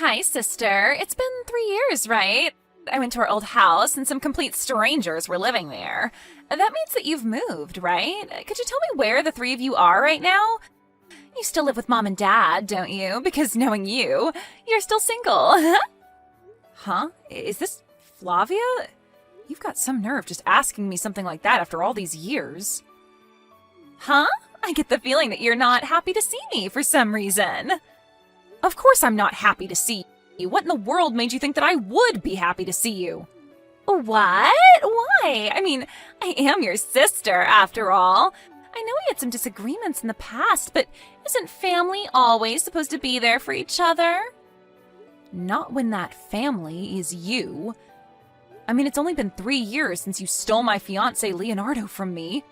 Hi, sister. It's been 3 years, right? I went to our old house and some complete strangers were living there. That means that you've moved, right? Could you tell me where the three of you are right now? You still live with mom and dad, don't you? Because knowing you, you're still single. Huh? Is this Flavia? You've got some nerve just asking me something like that after all these years. Huh? I get the feeling that you're not happy to see me for some reason. Of course I'm not happy to see you. What in the world made you think that I would be happy to see you? What? Why? I mean, I am your sister, after all. I know we had some disagreements in the past, but isn't family always supposed to be there for each other? Not when that family is you. I mean, it's only been 3 years since you stole my fiancé Leonardo from me.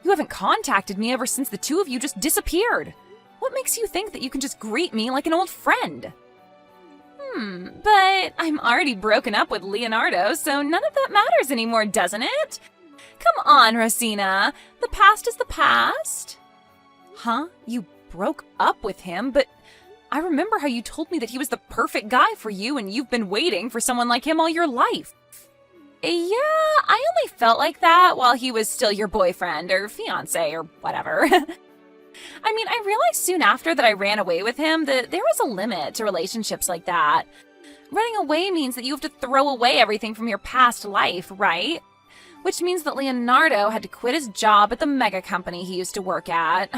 You haven't contacted me ever since the two of you just disappeared. What makes you think that you can just greet me like an old friend? But I'm already broken up with Leonardo, so none of that matters anymore, doesn't it? Come on, Rosina. The past is the past. Huh? You broke up with him, but I remember how you told me that he was the perfect guy for you and you've been waiting for someone like him all your life. Yeah, I only felt like that while he was still your boyfriend or fiancé or whatever. I mean, I realized soon after that I ran away with him that there was a limit to relationships like that. Running away means that you have to throw away everything from your past life, right? Which means that Leonardo had to quit his job at the mega company he used to work at.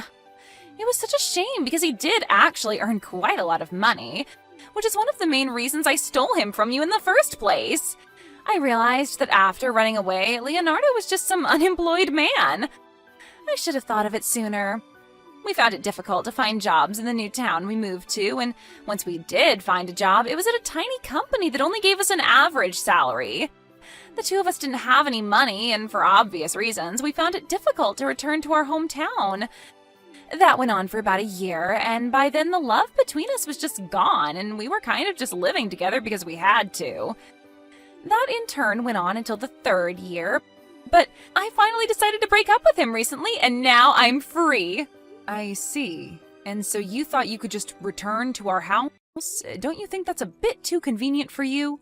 It was such a shame because he did actually earn quite a lot of money, which is one of the main reasons I stole him from you in the first place. I realized that after running away, Leonardo was just some unemployed man. I should have thought of it sooner. We found it difficult to find jobs in the new town we moved to, and once we did find a job, it was at a tiny company that only gave us an average salary. The two of us didn't have any money, and for obvious reasons, we found it difficult to return to our hometown. That went on for about a year, and by then the love between us was just gone, and we were kind of just living together because we had to. That in turn went on until the 3rd year, but I finally decided to break up with him recently, and now I'm free. I see. And so you thought you could just return to our house? Don't you think that's a bit too convenient for you?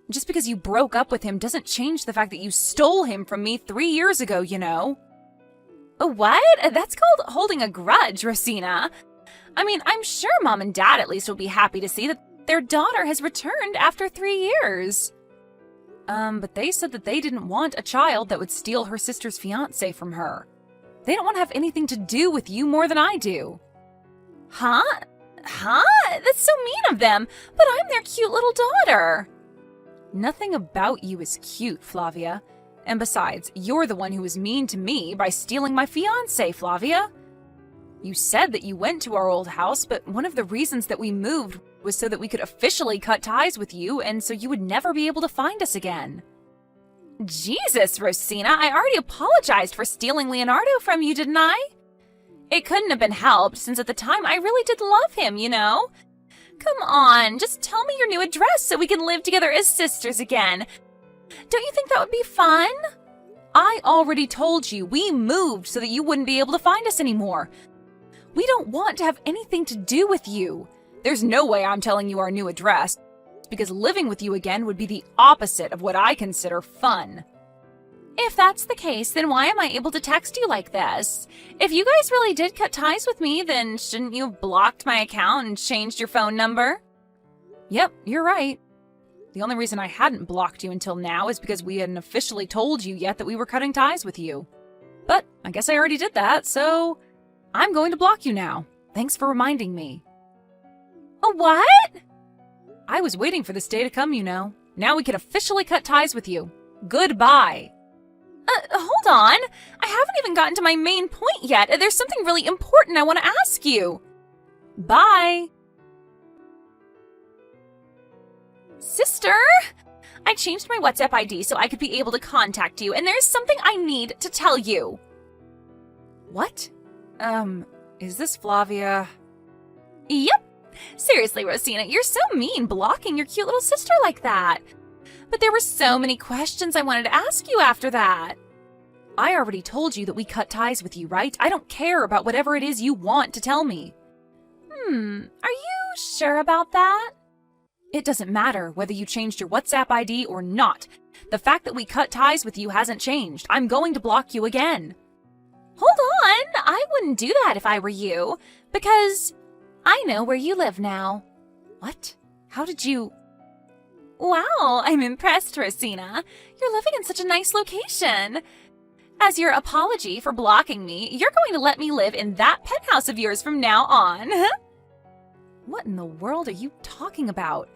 Just because you broke up with him doesn't change the fact that you stole him from me 3 years ago, you know. What? That's called holding a grudge, Rosina. I mean, I'm sure Mom and Dad at least will be happy to see that their daughter has returned after 3 years. But they said that they didn't want a child that would steal her sister's fiancé from her. They don't want to have anything to do with you more than I do. Huh? That's so mean of them, but I'm their cute little daughter. Nothing about you is cute, Flavia. And besides, you're the one who was mean to me by stealing my fiancé, Flavia. You said that you went to our old house, but one of the reasons that we moved was so that we could officially cut ties with you and so you would never be able to find us again. Jesus, Rosina, I already apologized for stealing Leonardo from you, didn't I? It couldn't have been helped, since at the time I really did love him, you know? Come on, just tell me your new address so we can live together as sisters again. Don't you think that would be fun? I already told you we moved so that you wouldn't be able to find us anymore. We don't want to have anything to do with you. There's no way I'm telling you our new address, because living with you again would be the opposite of what I consider fun. If that's the case, then why am I able to text you like this? If you guys really did cut ties with me, then shouldn't you have blocked my account and changed your phone number? Yep, you're right. The only reason I hadn't blocked you until now is because we hadn't officially told you yet that we were cutting ties with you. But I guess I already did that, so I'm going to block you now. Thanks for reminding me. What? I was waiting for this day to come, you know. Now we can officially cut ties with you. Goodbye. Hold on. I haven't even gotten to my main point yet. There's something really important I want to ask you. Bye. Sister, I changed my WhatsApp ID so I could be able to contact you, and there's something I need to tell you. What? Is this Flavia? Yep. Seriously, Rosina, you're so mean blocking your cute little sister like that. But there were so many questions I wanted to ask you after that. I already told you that we cut ties with you, right? I don't care about whatever it is you want to tell me. Are you sure about that? It doesn't matter whether you changed your WhatsApp ID or not. The fact that we cut ties with you hasn't changed. I'm going to block you again. Hold on, I wouldn't do that if I were you, because I know where you live now. What? How did you... Wow, I'm impressed, Rosina. You're living in such a nice location. As your apology for blocking me, you're going to let me live in that penthouse of yours from now on. What in the world are you talking about?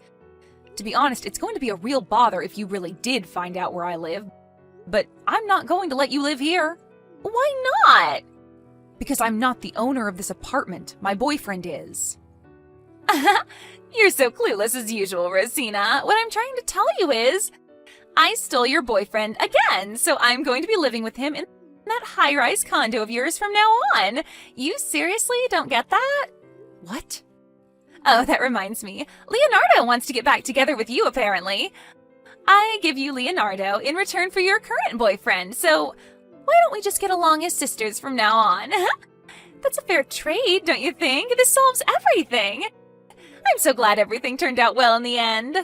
To be honest, it's going to be a real bother if you really did find out where I live. But I'm not going to let you live here. Why not? Because I'm not the owner of this apartment. My boyfriend is. You're so clueless as usual, Rosina. What I'm trying to tell you is, I stole your boyfriend again, so I'm going to be living with him in that high-rise condo of yours from now on. You seriously don't get that? What? Oh, that reminds me. Leonardo wants to get back together with you, apparently. I give you Leonardo in return for your current boyfriend, so why don't we just get along as sisters from now on? That's a fair trade, don't you think? This solves everything. I'm so glad everything turned out well in the end.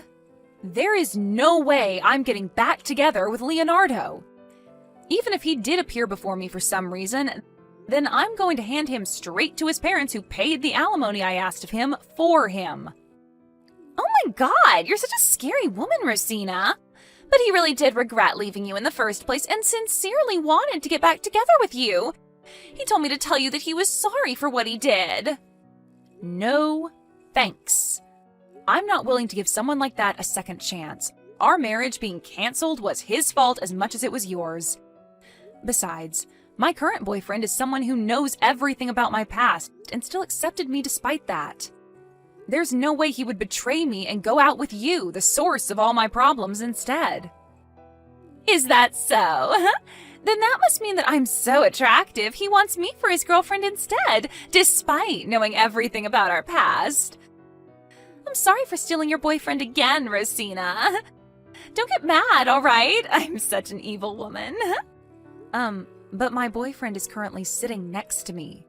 There is no way I'm getting back together with Leonardo. Even if he did appear before me for some reason, then I'm going to hand him straight to his parents who paid the alimony I asked of him for him. Oh my God, you're such a scary woman, Rosina. But he really did regret leaving you in the first place and sincerely wanted to get back together with you. He told me to tell you that he was sorry for what he did. No, thanks. I'm not willing to give someone like that a second chance. Our marriage being canceled was his fault as much as it was yours. Besides, my current boyfriend is someone who knows everything about my past and still accepted me despite that. There's no way he would betray me and go out with you, the source of all my problems, instead. Is that so? Then that must mean that I'm so attractive he wants me for his girlfriend instead, despite knowing everything about our past. I'm sorry for stealing your boyfriend again, Rosina. Don't get mad, all right? I'm such an evil woman. But my boyfriend is currently sitting next to me.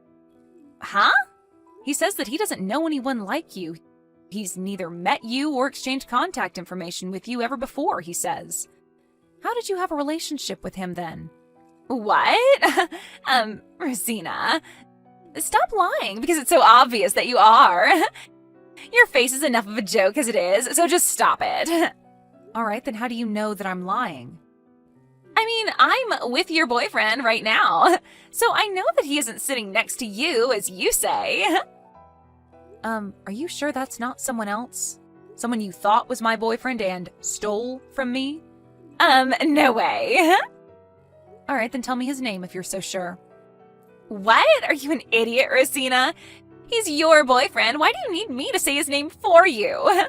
Huh? He says that he doesn't know anyone like you. He's neither met you or exchanged contact information with you ever before, he says. How did you have a relationship with him then? What? Rosina, stop lying because it's so obvious that you are. Your face is enough of a joke as it is, so just stop it. All right, then how do you know that I'm lying? I mean, I'm with your boyfriend right now, so I know that he isn't sitting next to you, as you say. Are you sure that's not someone else? Someone you thought was my boyfriend and stole from me? No way. All right, then tell me his name if you're so sure. What? Are you an idiot, Rosina? He's your boyfriend. Why do you need me to say his name for you?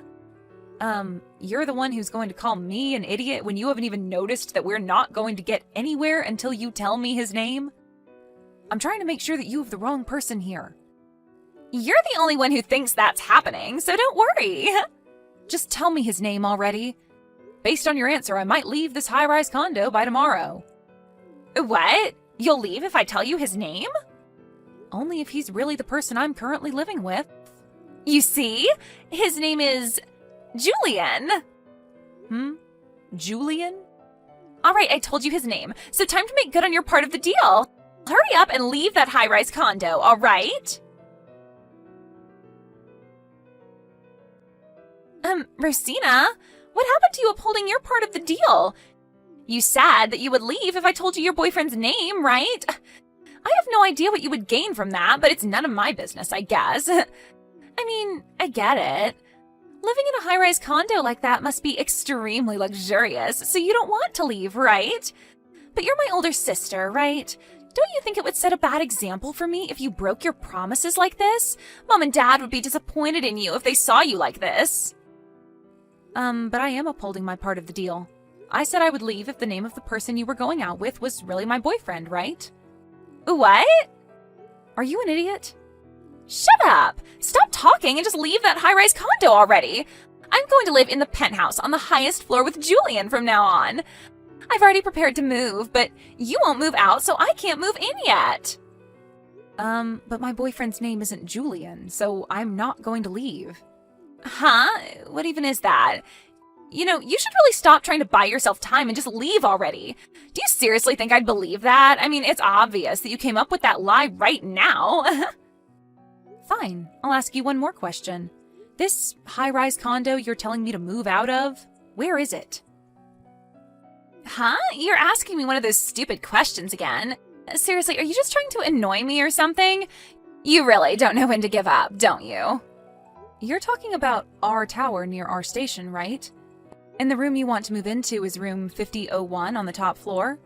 You're the one who's going to call me an idiot when you haven't even noticed that we're not going to get anywhere until you tell me his name? I'm trying to make sure that you have the wrong person here. You're the only one who thinks that's happening, so don't worry. Just tell me his name already. Based on your answer, I might leave this high-rise condo by tomorrow. What? You'll leave if I tell you his name? Only if he's really the person I'm currently living with. You see? His name is Julian. Julian? All right, I told you his name, so time to make good on your part of the deal. Hurry up and leave that high-rise condo, all right? Rosina, what happened to you upholding your part of the deal? You said that you would leave if I told you your boyfriend's name, right? I have no idea what you would gain from that, but it's none of my business, I guess. I mean, I get it. Living in a high-rise condo like that must be extremely luxurious, so you don't want to leave, right? But you're my older sister, right? Don't you think it would set a bad example for me if you broke your promises like this? Mom and Dad would be disappointed in you if they saw you like this. But I am upholding my part of the deal. I said I would leave if the name of the person you were going out with was really my boyfriend, right? What? Are you an idiot? Shut up! Stop talking and just leave that high-rise condo already! I'm going to live in the penthouse on the highest floor with Julian from now on. I've already prepared to move, but you won't move out, so I can't move in yet. But my boyfriend's name isn't Julian, so I'm not going to leave. Huh? What even is that? You know, you should really stop trying to buy yourself time and just leave already. Do you seriously think I'd believe that? I mean, it's obvious that you came up with that lie right now. Fine, I'll ask you one more question. This high-rise condo you're telling me to move out of, where is it? Huh? You're asking me one of those stupid questions again. Seriously, are you just trying to annoy me or something? You really don't know when to give up, don't you? You're talking about our tower near our station, right? And the room you want to move into is room 5001 on the top floor?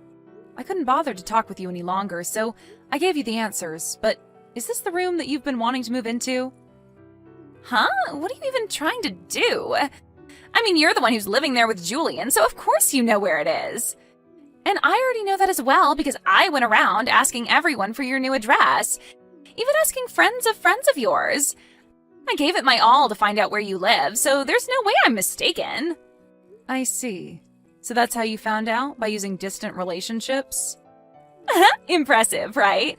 I couldn't bother to talk with you any longer, so I gave you the answers, but is this the room that you've been wanting to move into? Huh? What are you even trying to do? I mean, you're the one who's living there with Julian, so of course you know where it is. And I already know that as well because I went around asking everyone for your new address, even asking friends of yours. I gave it my all to find out where you live, so there's no way I'm mistaken. I see. So that's how you found out? By using distant relationships? Impressive, right?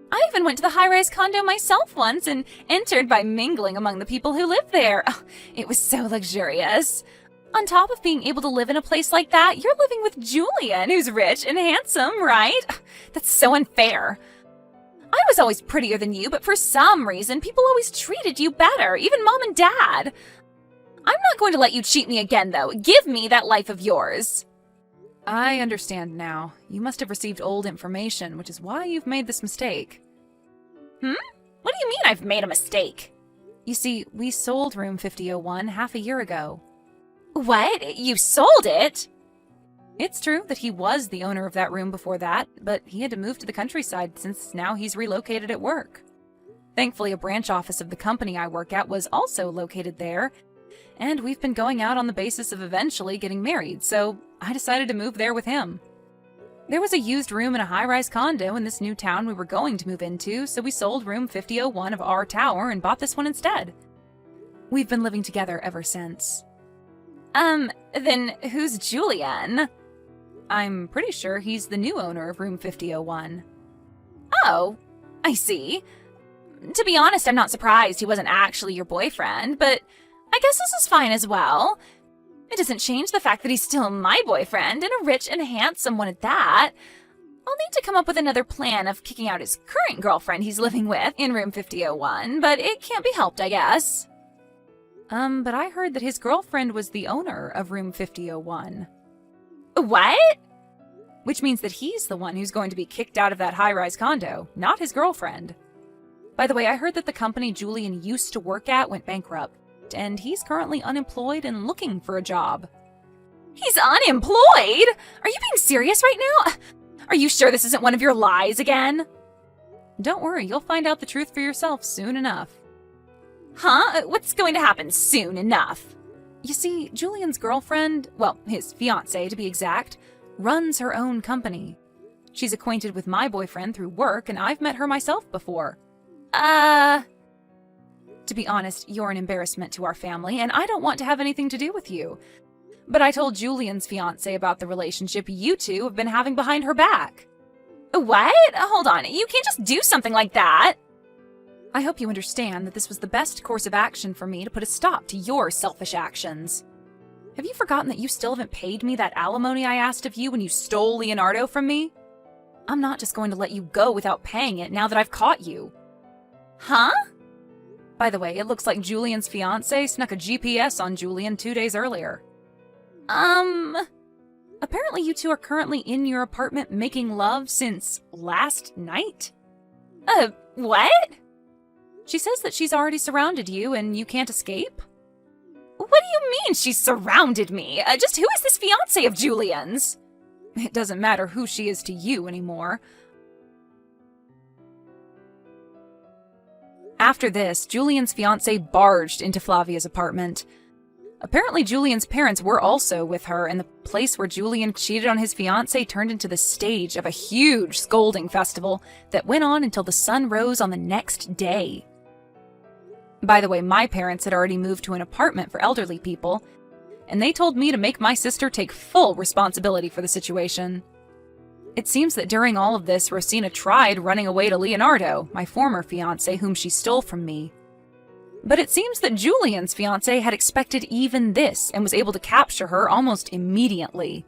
I even went to the high-rise condo myself once and entered by mingling among the people who live there. Oh, it was so luxurious. On top of being able to live in a place like that, you're living with Julian, who's rich and handsome, right? That's so unfair. I was always prettier than you, but for some reason, people always treated you better, even Mom and Dad. I'm not going to let you cheat me again, though. Give me that life of yours. I understand now. You must have received old information, which is why you've made this mistake. What do you mean I've made a mistake? You see, we sold room 5001 half a year ago. What? You sold it? It's true that he was the owner of that room before that, but he had to move to the countryside since now he's relocated at work. Thankfully, a branch office of the company I work at was also located there, and we've been going out on the basis of eventually getting married, so I decided to move there with him. There was a used room in a high-rise condo in this new town we were going to move into, so we sold room 5001 of our tower and bought this one instead. We've been living together ever since. Then who's Julian? I'm pretty sure he's the new owner of room 5001. Oh, I see. To be honest, I'm not surprised he wasn't actually your boyfriend, but I guess this is fine as well. It doesn't change the fact that he's still my boyfriend, and a rich and handsome one at that. I'll need to come up with another plan of kicking out his current girlfriend he's living with in room 5001, but it can't be helped, I guess. But I heard that his girlfriend was the owner of room 5001. What? Which means that he's the one who's going to be kicked out of that high-rise condo, not his girlfriend. By the way, I heard that the company Julian used to work at went bankrupt, and he's currently unemployed and looking for a job. He's unemployed? Are you being serious right now? Are you sure this isn't one of your lies again? Don't worry, you'll find out the truth for yourself soon enough. Huh? What's going to happen soon enough? You see, Julian's girlfriend, well, his fiancée to be exact, runs her own company. She's acquainted with my boyfriend through work, and I've met her myself before. To be honest, you're an embarrassment to our family, and I don't want to have anything to do with you. But I told Julian's fiancé about the relationship you two have been having behind her back. What? Hold on, you can't just do something like that. I hope you understand that this was the best course of action for me to put a stop to your selfish actions. Have you forgotten that you still haven't paid me that alimony I asked of you when you stole Leonardo from me? I'm not just going to let you go without paying it now that I've caught you. Huh? By the way, it looks like Julian's fiancé snuck a GPS on Julian 2 days earlier. Apparently you two are currently in your apartment making love since last night? What? She says that she's already surrounded you and you can't escape? What do you mean she's surrounded me? Just who is this fiancé of Julian's? It doesn't matter who she is to you anymore. After this, Julian's fiancé barged into Flavia's apartment. Apparently Julian's parents were also with her, and the place where Julian cheated on his fiancée turned into the stage of a huge scolding festival that went on until the sun rose on the next day. By the way, my parents had already moved to an apartment for elderly people, and they told me to make my sister take full responsibility for the situation. It seems that during all of this, Rosina tried running away to Leonardo, my former fiancé whom she stole from me. But it seems that Julian's fiancé had expected even this and was able to capture her almost immediately.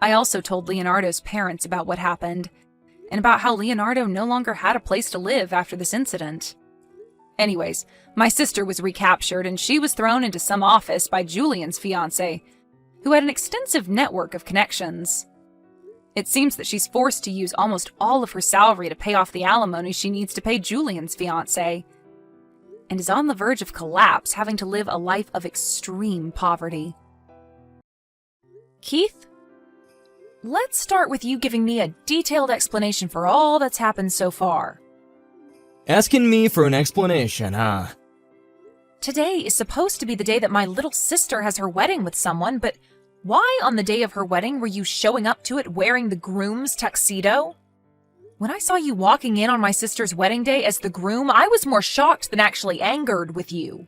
I also told Leonardo's parents about what happened, and about how Leonardo no longer had a place to live after this incident. Anyways, my sister was recaptured and she was thrown into some office by Julian's fiancé, who had an extensive network of connections. It seems that she's forced to use almost all of her salary to pay off the alimony she needs to pay Julian's fiancé, and is on the verge of collapse, having to live a life of extreme poverty. Keith? Let's start with you giving me a detailed explanation for all that's happened so far. Asking me for an explanation, huh? Today is supposed to be the day that my little sister has her wedding with someone, but why on the day of her wedding were you showing up to it wearing the groom's tuxedo? When I saw you walking in on my sister's wedding day as the groom, I was more shocked than actually angered with you.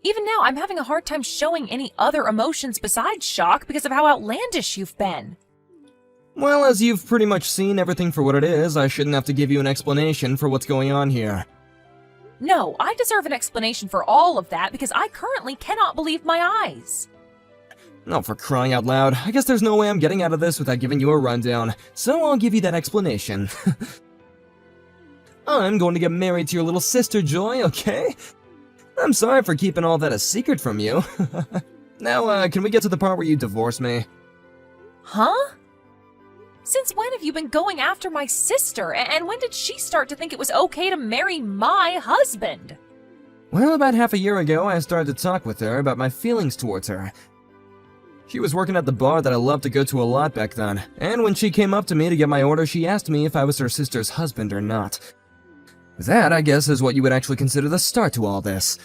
Even now, I'm having a hard time showing any other emotions besides shock because of how outlandish you've been. Well, as you've pretty much seen everything for what it is, I shouldn't have to give you an explanation for what's going on here. No, I deserve an explanation for all of that because I currently cannot believe my eyes. Oh, for crying out loud, I guess there's no way I'm getting out of this without giving you a rundown, so I'll give you that explanation. I'm going to get married to your little sister, Joy, okay? I'm sorry for keeping all that a secret from you. Now, can we get to the part where you divorce me? Huh? Since when have you been going after my sister, and when did she start to think it was okay to marry my husband? Well, about half a year ago, I started to talk with her about my feelings towards her. She was working at the bar that I loved to go to a lot back then, and when she came up to me to get my order, she asked me if I was her sister's husband or not. That, I guess, is what you would actually consider the start to all this.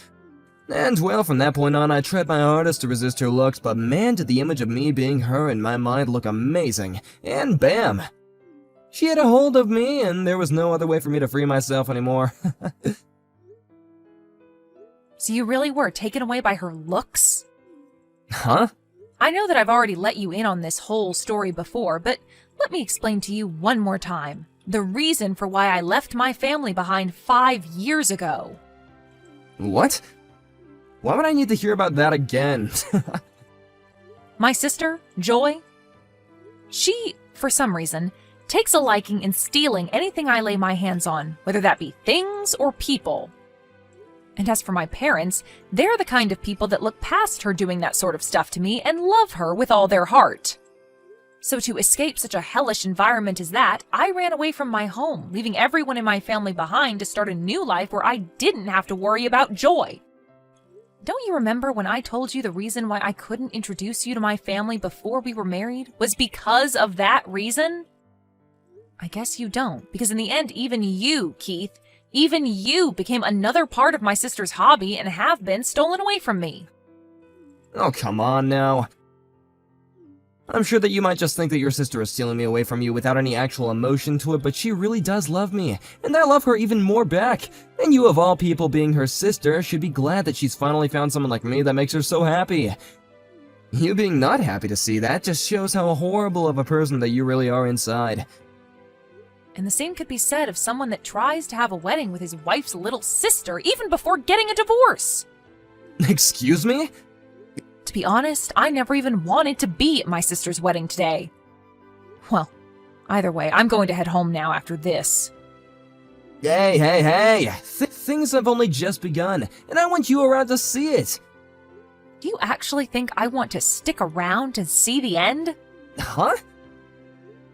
And, well, from that point on, I tried my hardest to resist her looks, but man, did the image of me being her in my mind look amazing. And bam! She had a hold of me, and there was no other way for me to free myself anymore. So you really were taken away by her looks? Huh? I know that I've already let you in on this whole story before, but let me explain to you one more time the reason for why I left my family behind 5 years ago. What? Why would I need to hear about that again? My sister, Joy, she, for some reason, takes a liking in stealing anything I lay my hands on, whether that be things or people. And as for my parents, they're the kind of people that look past her doing that sort of stuff to me and love her with all their heart. So to escape such a hellish environment as that, I ran away from my home, leaving everyone in my family behind to start a new life where I didn't have to worry about Joy. Don't you remember when I told you the reason why I couldn't introduce you to my family before we were married was because of that reason? I guess you don't, because in the end, even you, Keith, even you became another part of my sister's hobby and have been stolen away from me. Oh, come on now. I'm sure that you might just think that your sister is stealing me away from you without any actual emotion to it, but she really does love me, and I love her even more back. And you, of all people, being her sister, should be glad that she's finally found someone like me that makes her so happy. You being not happy to see that just shows how horrible of a person that you really are inside. And the same could be said of someone that tries to have a wedding with his wife's little sister even before getting a divorce. Excuse me? To be honest, I never even wanted to be at my sister's wedding today. Well, either way, I'm going to head home now after this. Hey! Things have only just begun, and I want you around to see it. Do you actually think I want to stick around and see the end? Huh?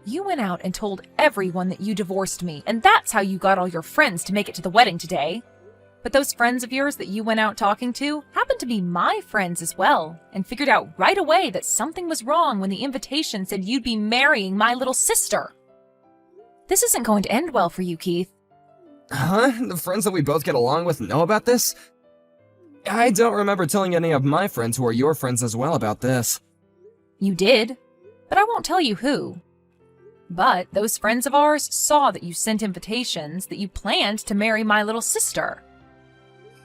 You went out and told everyone that you divorced me, and that's how you got all your friends to make it to the wedding today. But those friends of yours that you went out talking to happened to be my friends as well, and figured out right away that something was wrong when the invitation said you'd be marrying my little sister. This isn't going to end well for you, Keith. Huh? The friends that we both get along with know about this? I don't remember telling any of my friends who are your friends as well about this. You did, but I won't tell you who. But those friends of ours saw that you sent invitations that you planned to marry my little sister.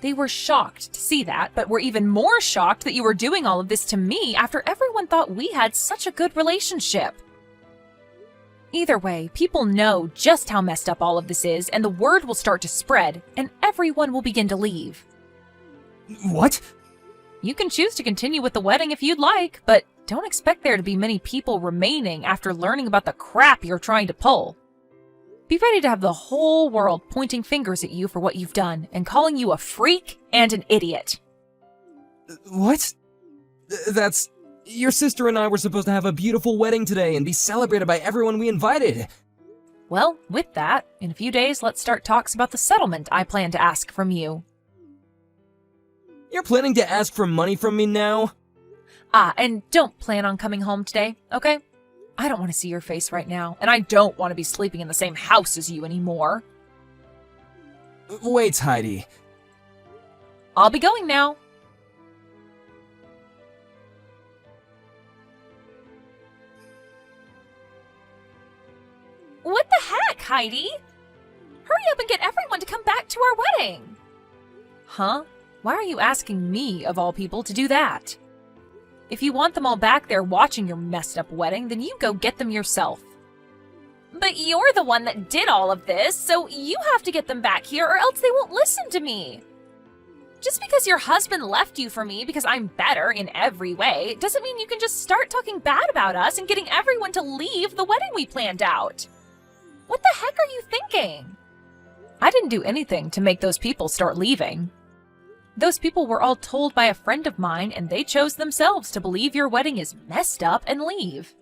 They were shocked to see that, but were even more shocked that you were doing all of this to me after everyone thought we had such a good relationship. Either way, people know just how messed up all of this is, and the word will start to spread, and everyone will begin to leave. What? You can choose to continue with the wedding if you'd like, but don't expect there to be many people remaining after learning about the crap you're trying to pull. Be ready to have the whole world pointing fingers at you for what you've done and calling you a freak and an idiot. What? That's... Your sister and I were supposed to have a beautiful wedding today and be celebrated by everyone we invited. Well, with that, in a few days, let's start talks about the settlement I plan to ask from you. You're planning to ask for money from me now? And don't plan on coming home today, okay? I don't want to see your face right now, and I don't want to be sleeping in the same house as you anymore. Wait, Heidi. I'll be going now. What the heck, Heidi? Hurry up and get everyone to come back to our wedding. Huh? Why are you asking me, of all people, to do that? If you want them all back there watching your messed up wedding, then you go get them yourself. But you're the one that did all of this, so you have to get them back here or else they won't listen to me. Just because your husband left you for me because I'm better in every way doesn't mean you can just start talking bad about us and getting everyone to leave the wedding we planned out. What the heck are you thinking? I didn't do anything to make those people start leaving. Those people were all told by a friend of mine, and they chose themselves to believe your wedding is messed up and leave.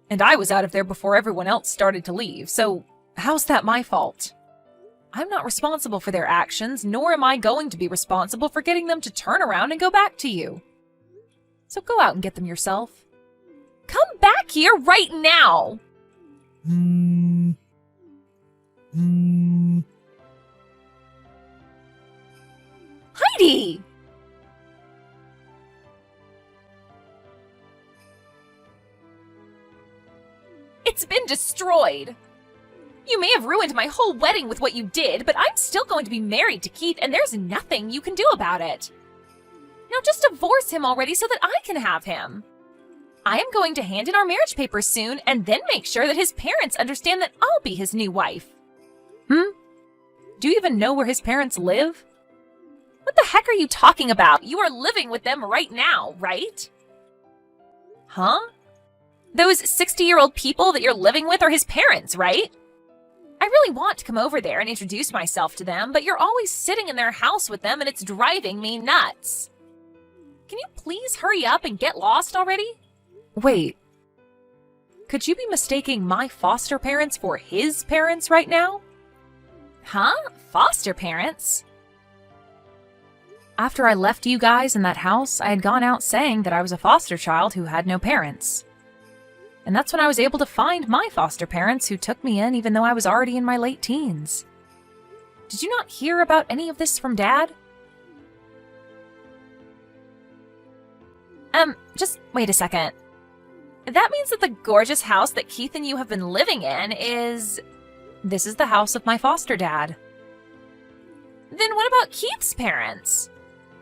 And I was out of there before everyone else started to leave, so how's that my fault? I'm not responsible for their actions, nor am I going to be responsible for getting them to turn around and go back to you. So go out and get them yourself. Come back here right now! Heidi! It's been destroyed. You may have ruined my whole wedding with what you did, but I'm still going to be married to Keith, and there's nothing you can do about it. Now just divorce him already so that I can have him. I am going to hand in our marriage papers soon, and then make sure that his parents understand that I'll be his new wife. Do you even know where his parents live? What the heck are you talking about? You are living with them right now, right? Huh? Those 60-year-old people that you're living with are his parents, right? I really want to come over there and introduce myself to them, but you're always sitting in their house with them and it's driving me nuts. Can you please hurry up and get lost already? Wait. Could you be mistaking my foster parents for his parents right now? Huh? Foster parents? After I left you guys in that house, I had gone out saying that I was a foster child who had no parents. And that's when I was able to find my foster parents who took me in even though I was already in my late teens. Did you not hear about any of this from Dad? Just wait a second. That means that the gorgeous house that Keith and you have been living in is... This is the house of my foster dad. Then what about Keith's parents?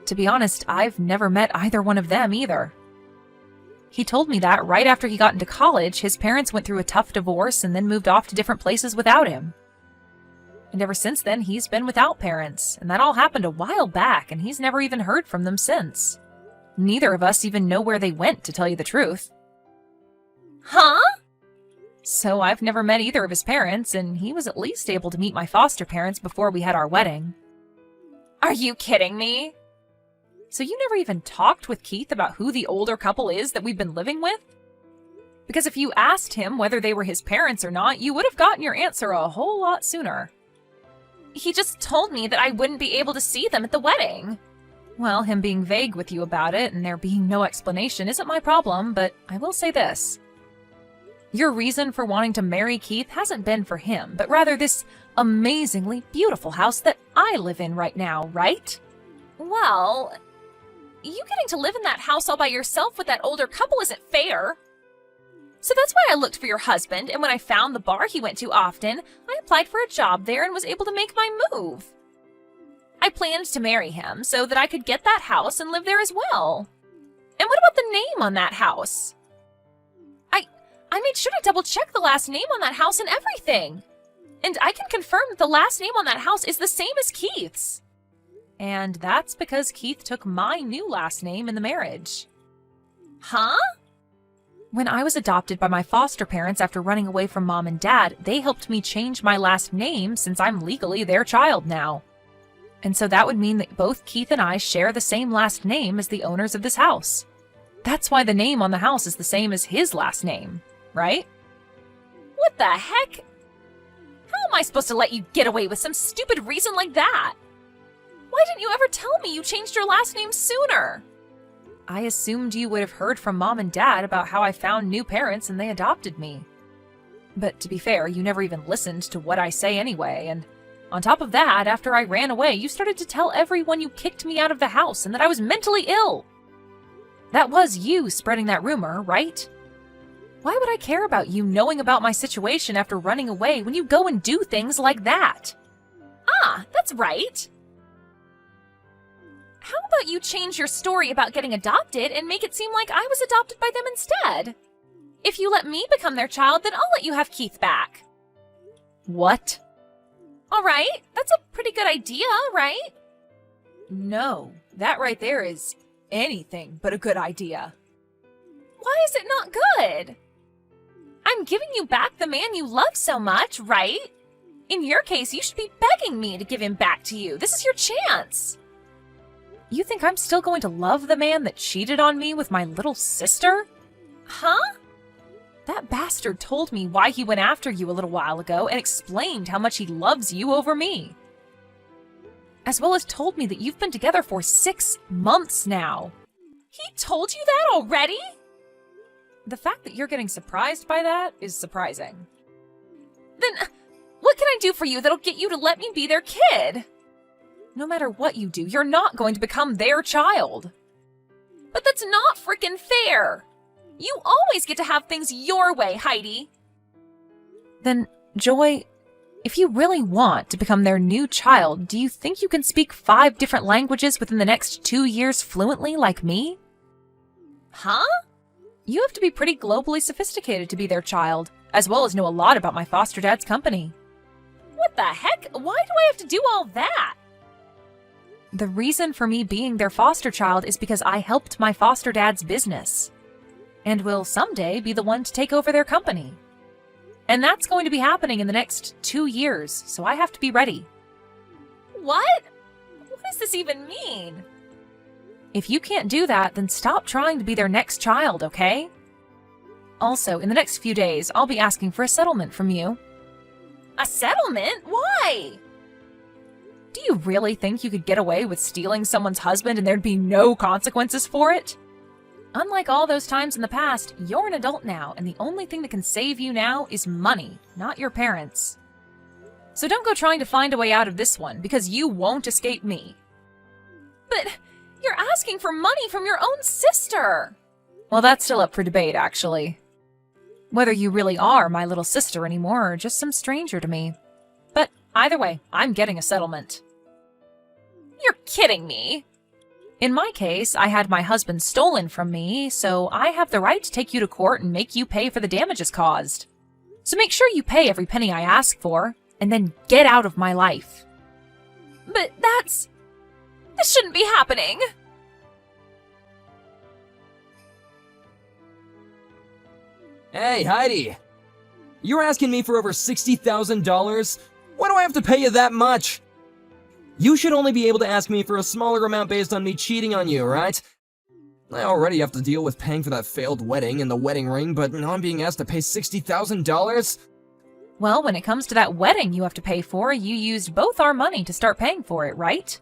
To be honest, I've never met either one of them either. He told me that right after he got into college, his parents went through a tough divorce and then moved off to different places without him. And ever since then, he's been without parents, and that all happened a while back, and he's never even heard from them since. Neither of us even know where they went, to tell you the truth. Huh? So I've never met either of his parents, and he was at least able to meet my foster parents before we had our wedding. Are you kidding me? So you never even talked with Keith about who the older couple is that we've been living with? Because if you asked him whether they were his parents or not, you would have gotten your answer a whole lot sooner. He just told me that I wouldn't be able to see them at the wedding. Well, him being vague with you about it and there being no explanation isn't my problem, but I will say this. Your reason for wanting to marry Keith hasn't been for him, but rather this amazingly beautiful house that I live in right now, right? Well, you getting to live in that house all by yourself with that older couple isn't fair. So that's why I looked for your husband, and when I found the bar he went to often, I applied for a job there and was able to make my move. I planned to marry him so that I could get that house and live there as well. And what about the name on that house? I made sure to double-check the last name on that house and everything. And I can confirm that the last name on that house is the same as Keith's. And that's because Keith took my new last name in the marriage. Huh? When I was adopted by my foster parents after running away from mom and dad, they helped me change my last name since I'm legally their child now. And so that would mean that both Keith and I share the same last name as the owners of this house. That's why the name on the house is the same as his last name, right? What the heck? How am I supposed to let you get away with some stupid reason like that? Why didn't you ever tell me you changed your last name sooner? I assumed you would have heard from mom and dad about how I found new parents and they adopted me. But to be fair, you never even listened to what I say anyway, and on top of that, after I ran away, you started to tell everyone you kicked me out of the house and that I was mentally ill. That was you spreading that rumor, right? Why would I care about you knowing about my situation after running away when you go and do things like that? Ah, that's right. How about you change your story about getting adopted and make it seem like I was adopted by them instead? If you let me become their child, then I'll let you have Keith back. What? All right, that's a pretty good idea, right? No, that right there is anything but a good idea. Why is it not good? I'm giving you back the man you love so much, right? In your case, you should be begging me to give him back to you. This is your chance. You think I'm still going to love the man that cheated on me with my little sister? Huh? That bastard told me why he went after you a little while ago and explained how much he loves you over me. As well as told me that you've been together for 6 months now. He told you that already? The fact that you're getting surprised by that is surprising. Then, what can I do for you that'll get you to let me be their kid? No matter what you do, you're not going to become their child. But that's not frickin' fair! You always get to have things your way, Heidi! Then, Joy, if you really want to become their new child, do you think you can speak 5 different languages within the next 2 years fluently like me? Huh? You have to be pretty globally sophisticated to be their child, as well as know a lot about my foster dad's company. What the heck? Why do I have to do all that? The reason for me being their foster child is because I helped my foster dad's business, and will someday be the one to take over their company. And that's going to be happening in the next 2 years, so I have to be ready. What? What does this even mean? If you can't do that, then stop trying to be their next child, okay? Also, in the next few days, I'll be asking for a settlement from you. A settlement? Why? Do you really think you could get away with stealing someone's husband and there'd be no consequences for it? Unlike all those times in the past, you're an adult now, and the only thing that can save you now is money, not your parents. So don't go trying to find a way out of this one, because you won't escape me. But you're asking for money from your own sister! Well, that's still up for debate, actually. Whether you really are my little sister anymore or just some stranger to me. But either way, I'm getting a settlement. You're kidding me! In my case, I had my husband stolen from me, so I have the right to take you to court and make you pay for the damages caused. So make sure you pay every penny I ask for, and then get out of my life. But this shouldn't be happening! Hey, Heidi! You're asking me for over $60,000? Why do I have to pay you that much? You should only be able to ask me for a smaller amount based on me cheating on you, right? I already have to deal with paying for that failed wedding and the wedding ring, but now I'm being asked to pay $60,000? Well, when it comes to that wedding you have to pay for, you used both our money to start paying for it, right?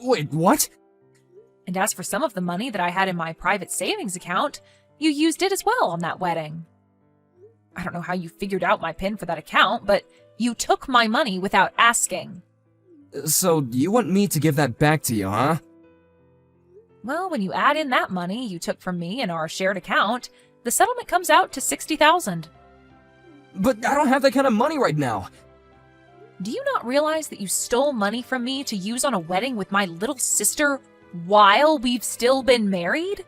Wait, what? And as for some of the money that I had in my private savings account, you used it as well on that wedding. I don't know how you figured out my PIN for that account, but you took my money without asking. So, you want me to give that back to you, huh? Well, when you add in that money you took from me in our shared account, the settlement comes out to $60,000. But I don't have that kind of money right now. Do you not realize that you stole money from me to use on a wedding with my little sister while we've still been married?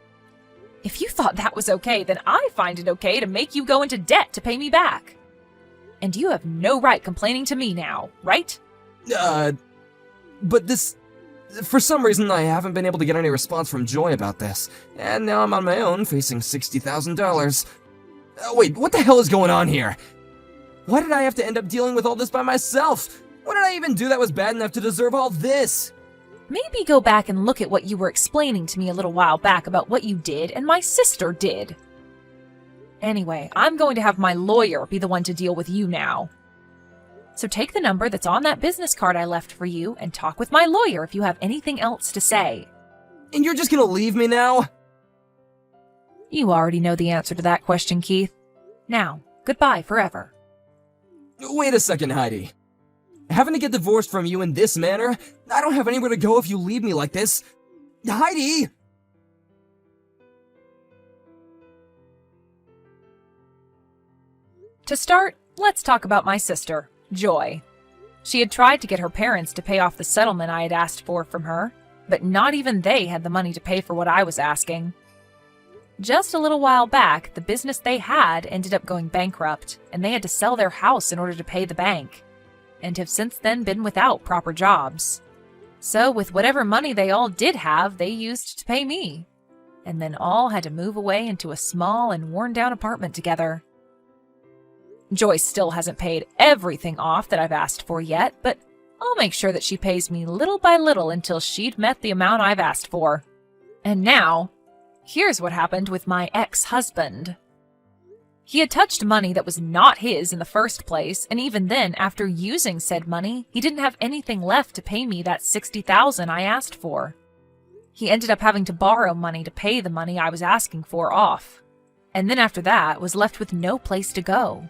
If you thought that was okay, then I find it okay to make you go into debt to pay me back. And you have no right complaining to me now, right? But this For some reason, I haven't been able to get any response from Joy about this, and now I'm on my own facing $60,000. Wait, what the hell is going on here? Why did I have to end up dealing with all this by myself? What did I even do that was bad enough to deserve all this? Maybe go back and look at what you were explaining to me a little while back about what you did and my sister did. Anyway, I'm going to have my lawyer be the one to deal with you now. So take the number that's on that business card I left for you and talk with my lawyer if you have anything else to say. And you're just gonna leave me now? You already know the answer to that question, Keith. Now, goodbye forever. Wait a second, Heidi. Having to get divorced from you in this manner? I don't have anywhere to go if you leave me like this. Heidi! To start, let's talk about my sister, Joy. She had tried to get her parents to pay off the settlement I had asked for from her, but not even they had the money to pay for what I was asking. Just a little while back, the business they had ended up going bankrupt, and they had to sell their house in order to pay the bank, and have since then been without proper jobs. So with whatever money they all did have, they used to pay me, and then all had to move away into a small and worn-down apartment together. Joyce still hasn't paid everything off that I've asked for yet, but I'll make sure that she pays me little by little until she'd met the amount I've asked for. And now, here's what happened with my ex-husband. He had touched money that was not his in the first place, and even then, after using said money, he didn't have anything left to pay me that $60,000 I asked for. He ended up having to borrow money to pay the money I was asking for off, and then after that was left with no place to go.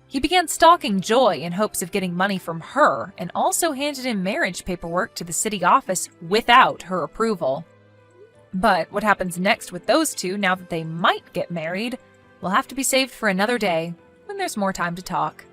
He began stalking Joy in hopes of getting money from her, and also handed in marriage paperwork to the city office without her approval. But what happens next with those two now that they might get married will have to be saved for another day, when there's more time to talk.